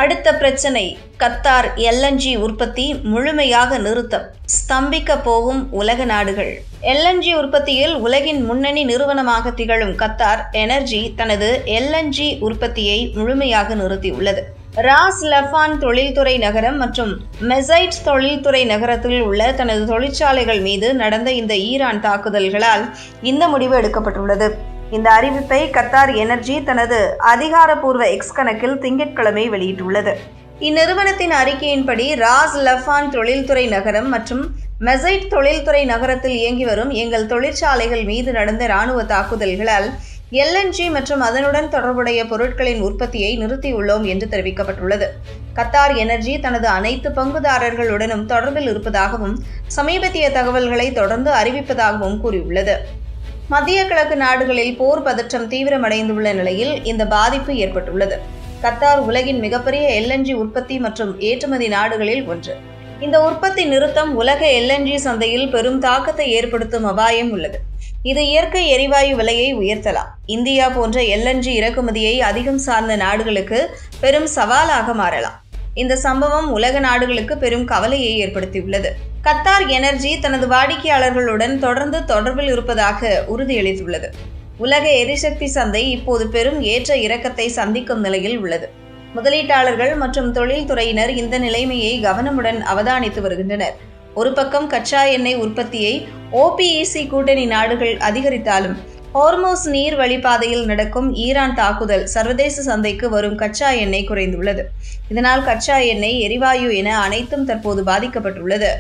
அடுத்த பிரச்சனை, Qatar LNG உற்பத்தி முழுமையாக நிறுத்தம். ஸ்தம்பிக்க போகும் உலக நாடுகள். எல்என்ஜி உற்பத்தியில் உலகின் முன்னணி நிறுவனமாக திகழும் கத்தார் எனர்ஜி தனது எல்என்ஜி உற்பத்தியை முழுமையாக நிறுத்தியுள்ளது. ராஸ் லஃபான் தொழில்துறை நகரம் மற்றும் மெசைட் தொழில்துறை நகரத்தில் உள்ள தனது தொழிற்சாலைகள் மீது நடந்த இந்த ஈரான் தாக்குதல்களால் இந்த முடிவு எடுக்கப்பட்டுள்ளது. இந்த அறிவிப்பை கத்தார் எனர்ஜி தனது அதிகாரப்பூர்வ எக்ஸ் கணக்கில் திங்கட்கிழமை வெளியிட்டுள்ளது. இந்நிறுவனத்தின் அறிக்கையின்படி ராஸ் லஃபான் தொழில்துறை நகரம் மற்றும் மெசைட் தொழில்துறை நகரத்தில் இயங்கி வரும் எங்கள் தொழிற்சாலைகள் மீது நடந்த இராணுவ தாக்குதல்களால் எல்என்ஜி மற்றும் அதனுடன் தொடர்புடைய பொருட்களின் உற்பத்தியை நிறுத்தியுள்ளோம் என்று தெரிவிக்கப்பட்டுள்ளது. கத்தார் எனர்ஜி தனது அனைத்து பங்குதாரர்களுடனும் தொடர்பில் இருப்பதாகவும் சமீபத்திய தகவல்களை தொடர்ந்து அறிவிப்பதாகவும் கூறியுள்ளது. மத்திய கிழக்கு நாடுகளில் போர் பதற்றம் தீவிரமடைந்துள்ள நிலையில் இந்த பாதிப்பு ஏற்பட்டுள்ளது. கத்தார் உலகின் மிகப்பெரிய எல்என்ஜி உற்பத்தி மற்றும் ஏற்றுமதி நாடுகளில் ஒன்று. இந்த உற்பத்தி நிறுத்தம் உலக எல்என்ஜி சந்தையில் பெரும் தாக்கத்தை ஏற்படுத்தும் அபாயம் உள்ளது. இது இயற்கை எரிவாயு விலையை உயர்த்தலாம். இந்தியா போன்ற எல்என்ஜி இறக்குமதியை அதிகம் சார்ந்த நாடுகளுக்கு பெரும் சவாலாக மாறலாம். இந்த சம்பவம் உலக நாடுகளுக்கு பெரும் கவலையை ஏற்படுத்தியுள்ளது. கத்தார் எனர்ஜி தனது வாடிக்கையாளர்களுடன் தொடர்ந்து தொடர்பில் இருப்பதாக உறுதியளித்துள்ளது. உலக எரிசக்தி சந்தை இப்போது பெரும் ஏற்ற இறக்கத்தை சந்திக்கும் நிலையில் உள்ளது. முதலீட்டாளர்கள் மற்றும் தொழில்துறையினர் இந்த நிலைமையை கவனமுடன் அவதானித்து வருகின்றனர். ஒரு பக்கம் கச்சா எண்ணெய் உற்பத்தியை ஓபிஇசி கூட்டணி நாடுகள் அதிகரித்தாலும் ஹோர்மோஸ் நீர் வழிப்பாதையில் நடக்கும் ஈரான் தாக்குதல் சர்வதேச சந்தைக்கு வரும் கச்சா எண்ணெய் குறைந்துள்ளது. இதனால் கச்சா எண்ணெய், எரிவாயு என அனைத்தும் தற்போது பாதிக்கப்பட்டுள்ளது.